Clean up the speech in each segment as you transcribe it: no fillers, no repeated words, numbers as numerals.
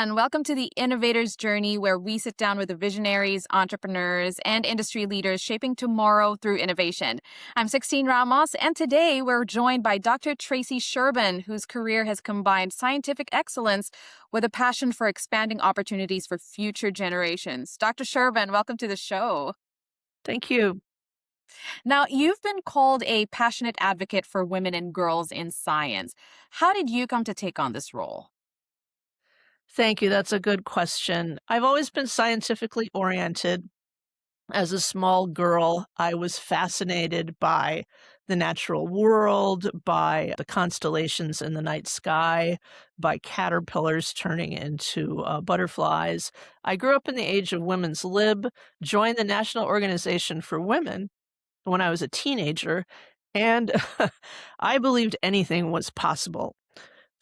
everyone. Welcome to the Innovators Journey, where we sit down with the visionaries, entrepreneurs, and industry leaders shaping tomorrow through innovation. I'm 16 Ramos, and today we're joined by Dr. Tracey Scherban, whose career has combined scientific excellence with a passion for expanding opportunities for future generations. Dr. Scherban, welcome to the show. Thank you. Now, you've been called a passionate advocate for women and girls in science. How did you come to take on this role? Thank you. That's a good question. I've always been scientifically oriented. As a small girl, I was fascinated by the natural world, by the constellations in the night sky, by caterpillars turning into butterflies. I grew up in the age of women's lib, joined the National Organization for Women when I was a teenager, and I believed anything was possible.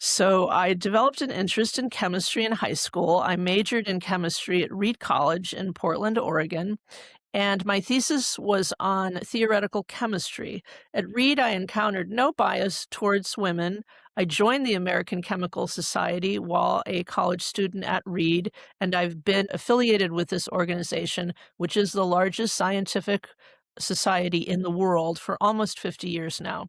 So I developed an interest in chemistry in high school. I majored in chemistry at Reed College in Portland, Oregon, and my thesis was on theoretical chemistry. At Reed, I encountered no bias towards women. I joined the American Chemical Society while a college student at Reed, and I've been affiliated with this organization, which is the largest scientific society in the world, for almost 50 years now.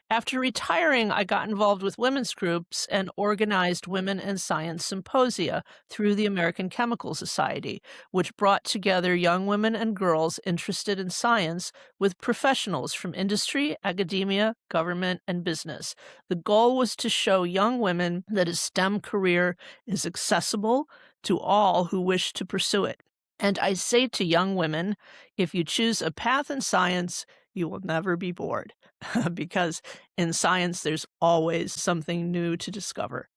After retiring, I got involved with women's groups and organized women and science symposia through the American Chemical Society, which brought together young women and girls interested in science with professionals from industry, academia, government, and business. The goal was to show young women that a STEM career is accessible to all who wish to pursue it. And I say to young women, if you choose a path in science, you will never be bored because in science, there's always something new to discover.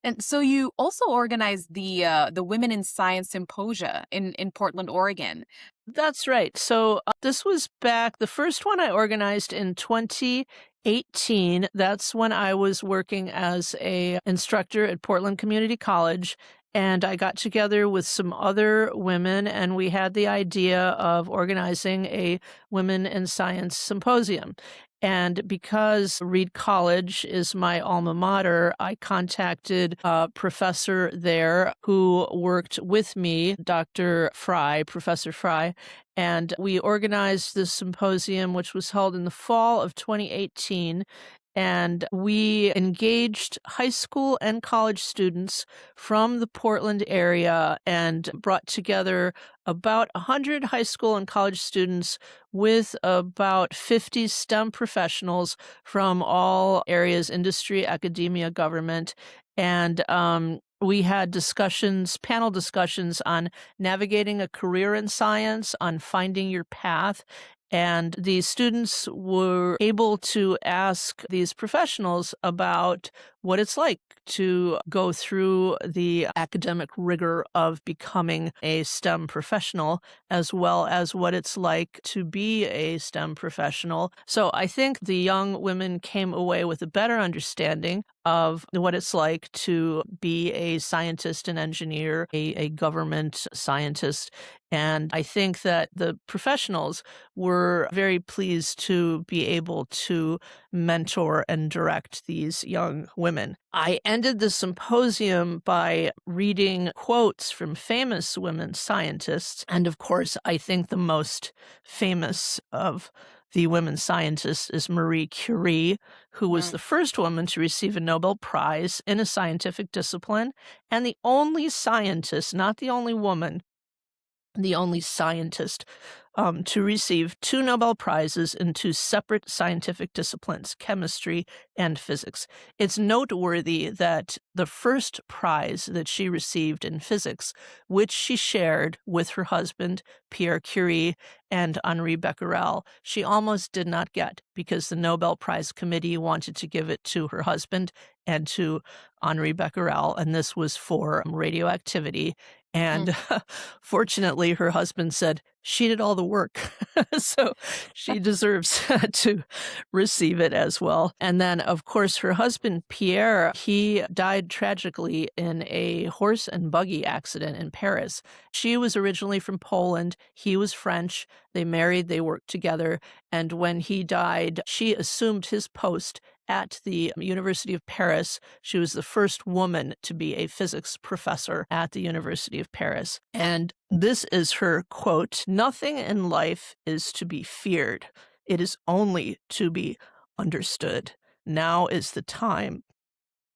And so you also organized the Women in Science Symposia in Portland, Oregon. That's right. So this was back, the first one I organized in 2018. That's when I was working as a instructor at Portland Community College. And I got together with some other women, and we had the idea of organizing a Women in Science Symposium. And because Reed College is my alma mater, I contacted a professor there who worked with me, Dr. Fry, Professor Fry, and we organized this symposium, which was held in the fall of 2018. And we engaged high school and college students from the Portland area and brought together about 100 high school and college students with about 50 STEM professionals from all areas, industry, academia, government. And we had discussions, panel discussions on navigating a career in science, on finding your path. And the students were able to ask these professionals about what it's like to go through the academic rigor of becoming a STEM professional, as well as what it's like to be a STEM professional. So I think the young women came away with a better understanding of what it's like to be a scientist, an engineer, a government scientist. And I think that the professionals were very pleased to be able to mentor and direct these young women. I ended the symposium by reading quotes from famous women scientists. And of course, I think the most famous of the women scientists is Marie Curie, who was the first woman to receive a Nobel Prize in a scientific discipline, and the only scientist, not the only woman, the only scientist to receive 2 Nobel Prizes in 2 separate scientific disciplines, chemistry and physics. It's noteworthy that the first prize that she received in physics, which she shared with her husband, Pierre Curie, and Henri Becquerel, she almost did not get because the Nobel Prize Committee wanted to give it to her husband and to Henri Becquerel, and this was for radioactivity. And fortunately, her husband said she did all the work, so she deserves to receive it as well. And then, of course, her husband, Pierre, he died tragically in a horse and buggy accident in Paris. She was originally from Poland. He was French. They married, they worked together. And when he died, she assumed his post at the University of Paris. She was the first woman to be a physics professor at the University of Paris. And this is her quote: "Nothing in life is to be feared. It is only to be understood. Now is the time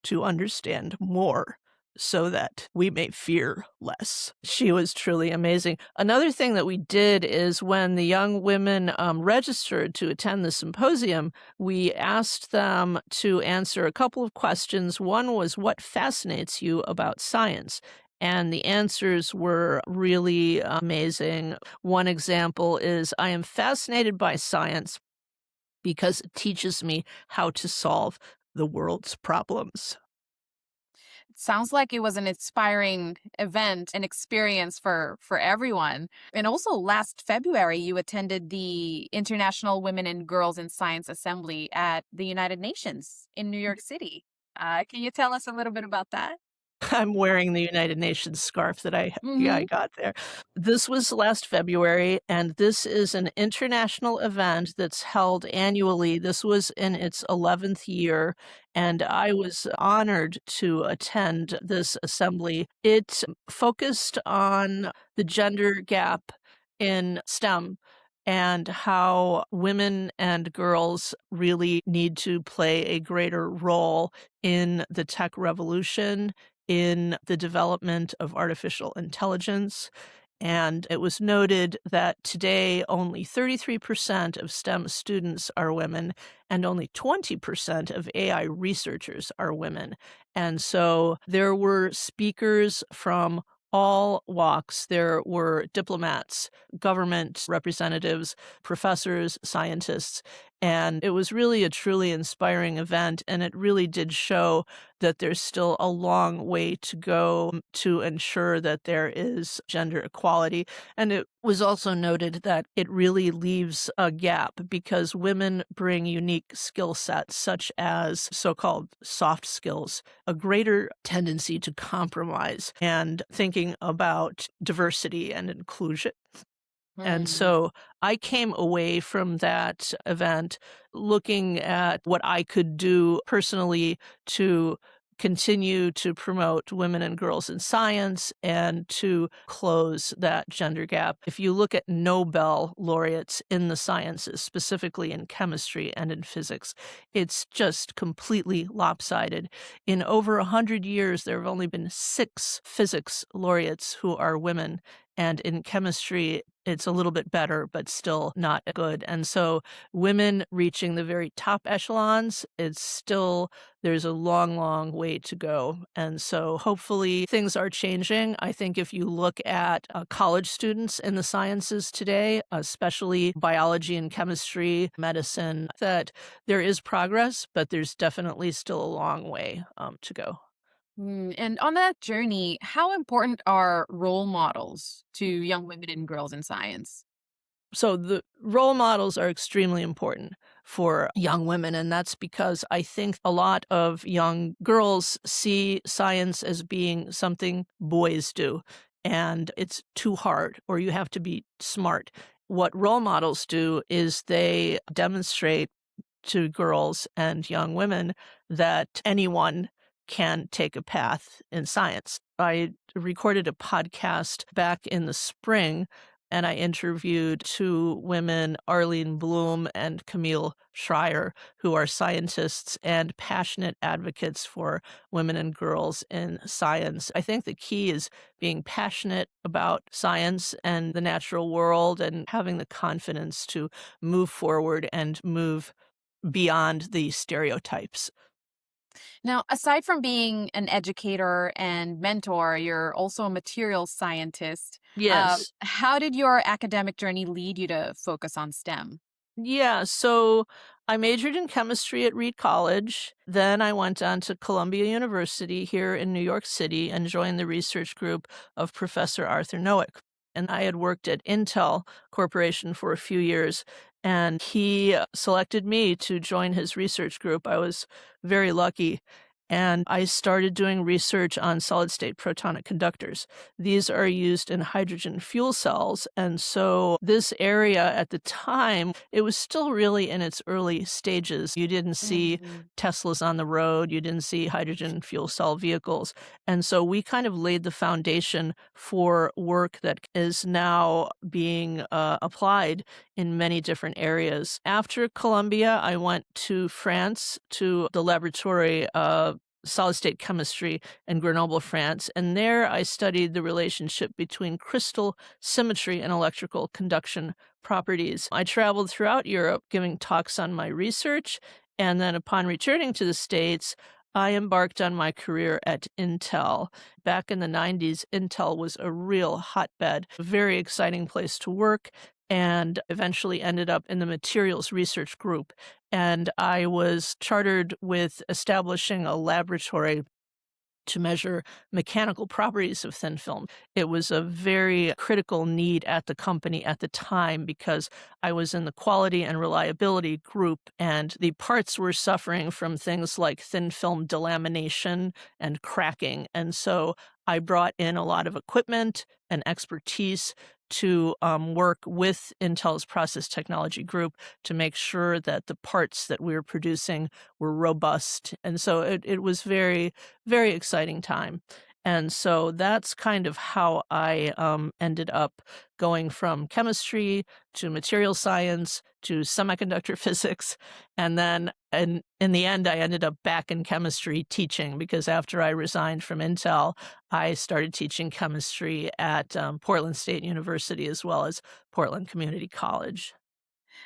to understand more so that we may fear less." She was truly amazing. Another thing that we did is when the young women registered to attend the symposium, we asked them to answer a couple of questions. One was, what fascinates you about science? And the answers were really amazing. One example is, I am fascinated by science because it teaches me how to solve the world's problems. Sounds like it was an inspiring event and experience for everyone. And also last February you attended the International Women and Girls in Science Assembly at the United Nations in New York City. Can you tell us a little bit about that? I'm wearing the United Nations scarf that I Mhm. got there. This was last February, and this is an international event that's held annually. This was in its 11th year, and I was honored to attend this assembly. It focused on the gender gap in STEM and how women and girls really need to play a greater role in the tech revolution, in the development of artificial intelligence. And it was noted that today only 33% of STEM students are women and only 20% of AI researchers are women. And so there were speakers from all walks. There were diplomats, government representatives, professors, scientists, and it was really a truly inspiring event. And it really did show that there's still a long way to go to ensure that there is gender equality. And it was also noted that it really leaves a gap because women bring unique skill sets, such as so-called soft skills, a greater tendency to compromise, and thinking about diversity and inclusion. And Hmm. so I came away from that event looking at what I could do personally to continue to promote women and girls in science and to close that gender gap. If you look at Nobel laureates in the sciences, specifically in chemistry and in physics, it's just completely lopsided. In over 100 years, there have only been 6 physics laureates who are women. And in chemistry, it's a little bit better, but still not good. And so women reaching the very top echelons, it's still, there's a long, long way to go. And so hopefully things are changing. I think if you look at college students in the sciences today, especially biology and chemistry, medicine, that there is progress, but there's definitely still a long way to go. And on that journey, how important are role models to young women and girls in science? So the role models are extremely important for young women, and that's because I think a lot of young girls see science as being something boys do, and it's too hard, or you have to be smart. What role models do is they demonstrate to girls and young women that anyone can take a path in science. I recorded a podcast back in the spring and I interviewed 2 women, Arlene Bloom and Camille Schreier, who are scientists and passionate advocates for women and girls in science. I think the key is being passionate about science and the natural world and having the confidence to move forward and move beyond the stereotypes. Now, aside from being an educator and mentor, you're also a materials scientist. Yes. How did your academic journey lead you to focus on STEM? Yeah, so I majored in chemistry at Reed College. Then I went on to Columbia University here in New York City and joined the research group of Professor Arthur Noack. And I had worked at Intel Corporation for a few years, and he selected me to join his research group. I was very lucky. and I started doing research on solid-state protonic conductors. These are used in hydrogen fuel cells, and so this area at the time, it was still really in its early stages. You didn't see Mhm. Teslas on the road, you didn't see hydrogen fuel cell vehicles, and so we kind of laid the foundation for work that is now being applied in many different areas. After Columbia, I went to France to the laboratory solid state chemistry in Grenoble, France. And there I studied the relationship between crystal symmetry and electrical conduction properties. I traveled throughout Europe giving talks on my research. And then upon returning to the States, I embarked on my career at Intel. Back in the 90s, Intel was a real hotbed, a very exciting place to work, and eventually ended up in the materials research group. And I was chartered with establishing a laboratory to measure mechanical properties of thin film. It was a very critical need at the company at the time because I was in the quality and reliability group, and the parts were suffering from things like thin film delamination and cracking. And so I brought in a lot of equipment and expertise to work with Intel's process technology group to make sure that the parts that we were producing were robust. And so it was very exciting time. And so that's kind of how I ended up going from chemistry to material science to semiconductor physics. And then in the end, I ended up back in chemistry teaching because after I resigned from Intel, I started teaching chemistry at Portland State University as well as Portland Community College.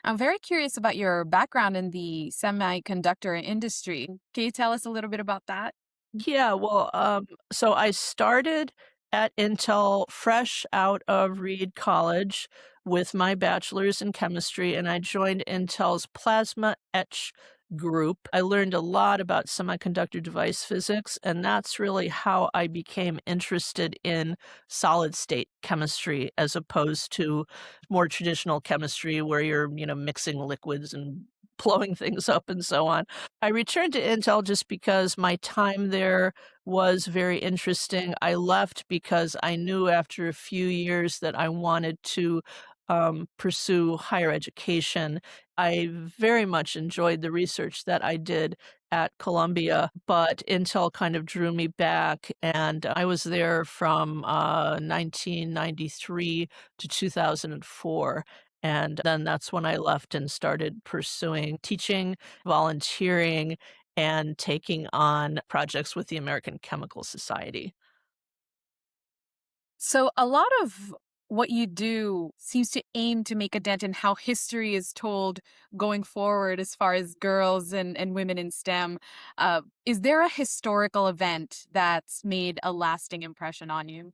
I'm very curious about your background in the semiconductor industry. Can you tell us a little bit about that? Yeah, well, so I started at Intel fresh out of Reed College with my bachelor's in chemistry, and I joined Intel's plasma etch group. I learned a lot about semiconductor device physics, and that's really how I became interested in solid state chemistry as opposed to more traditional chemistry where you're, mixing liquids and blowing things up and so on. I returned to Intel just because my time there was very interesting. I left because I knew after a few years that I wanted to pursue higher education. I very much enjoyed the research that I did at Columbia, but Intel kind of drew me back, and I was there from 1993 to 2004. And then that's when I left and started pursuing teaching, volunteering, and taking on projects with the American Chemical Society. So, a lot of what you do seems to aim to make a dent in how history is told going forward as far as girls and women in STEM. Is there a historical event that's made a lasting impression on you?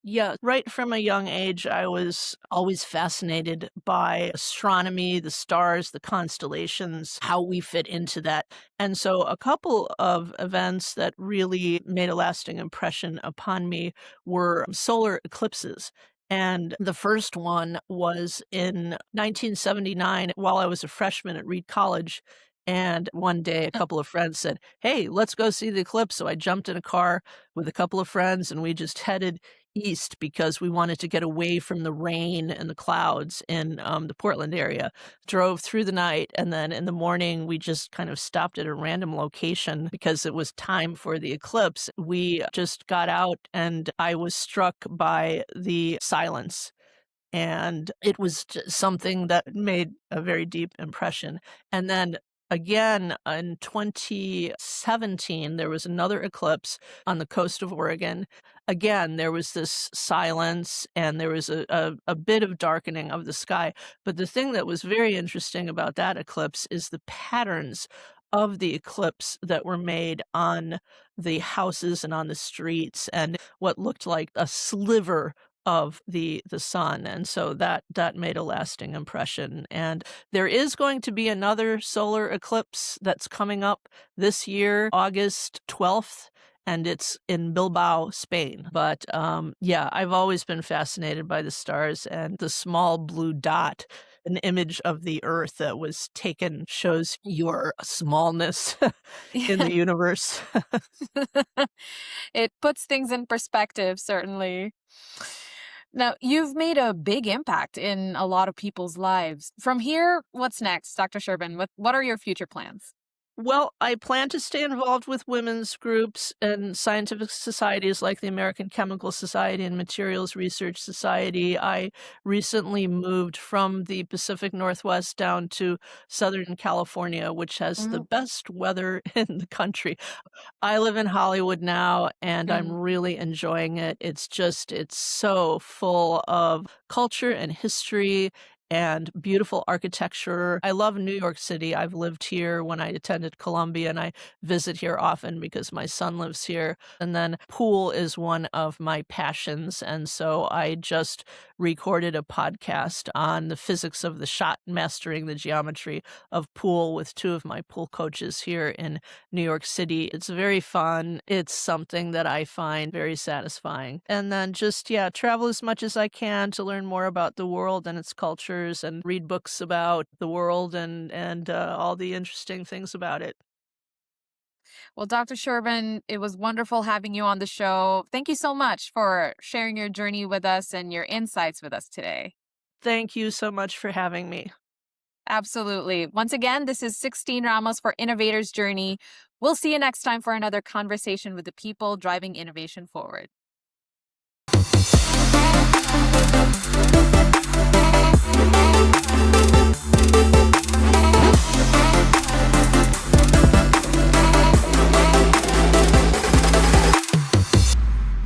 Yeah, right from a young age, I was always fascinated by astronomy, the stars, the constellations, how we fit into that. And so, a couple of events that really made a lasting impression upon me were solar eclipses. And the first one was in 1979 while I was a freshman at Reed College. And one day, a couple of friends said, "Hey, let's go see the eclipse." So I jumped in a car with a couple of friends and we just headed east because we wanted to get away from the rain and the clouds in the Portland area. Drove through the night, and then in the morning, we just kind of stopped at a random location because it was time for the eclipse. We just got out, and I was struck by the silence. And it was something that made a very deep impression. And then again in 2017, there was another eclipse on the coast of Oregon. Again, there was this silence and there was a bit of darkening of the sky. But the thing that was very interesting about that eclipse is the patterns of the eclipse that were made on the houses and on the streets and what looked like a sliver of the sun, and so that made a lasting impression. And there is going to be another solar eclipse that's coming up this year, August 12th, and it's in Bilbao, Spain. But yeah, I've always been fascinated by the stars and the small blue dot an image of the Earth that was taken shows your smallness in Yeah. the universe. It puts things in perspective, certainly. Now, you've made a big impact in a lot of people's lives. From here, what's next, Dr. Sherban? What are your future plans? Well, I plan to stay involved with women's groups and scientific societies like the American Chemical Society and Materials Research Society. I recently moved from the Pacific Northwest down to Southern California, which has the Mm, best weather in the country. I live in Hollywood now, and I'm mm. really enjoying it. It's so full of culture and history and beautiful architecture. I love New York City. I've lived here when I attended Columbia, and I visit here often because my son lives here. And then pool is one of my passions, and so I just recorded a podcast on the physics of the shot, mastering the geometry of pool with two of my pool coaches here in New York City. It's very fun. It's something that I find very satisfying. And then just, yeah, travel as much as I can to learn more about the world and its cultures and read books about the world and all the interesting things about it. Well, Dr. Sherban, it was wonderful having you on the show. Thank you so much for sharing your journey with us and your insights with us today. Thank you so much for having me. Absolutely. Once again, this is 16 Ramos for Innovators Journey. We'll see you next time for another conversation with the people driving innovation forward.